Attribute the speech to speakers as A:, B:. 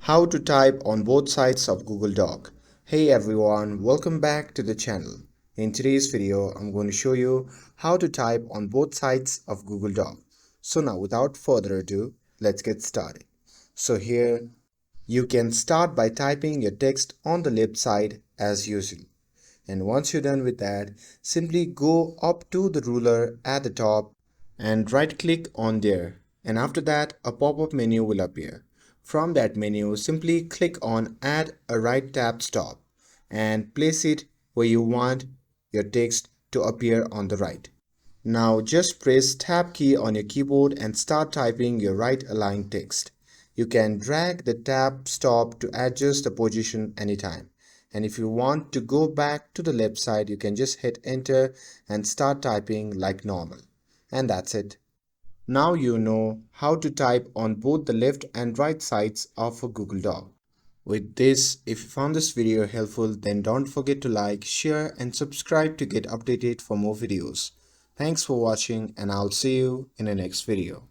A: How to type on both sides of Google Doc. Hey everyone, welcome back to the channel. In today's video, I'm going to show you how to type on both sides of Google Doc. So now without further ado, let's get started. So here, you can start by typing your text on the left side as usual. And once you're done with that, simply go up to the ruler at the top and right click on there, and after that a pop-up menu will appear. From that menu, simply click on add a right tab stop and place it where you want your text to appear on the right. Now just press tab key on your keyboard and start typing your right aligned text. You can drag the tab stop to adjust the position anytime. And if you want to go back to the left side, you can just hit enter and start typing like normal. And that's it. Now you know how to type on both the left and right sides of a Google Doc. With this, if you found this video helpful, then don't forget to like, share and subscribe to get updated for more videos. Thanks for watching and I'll see you in the next video.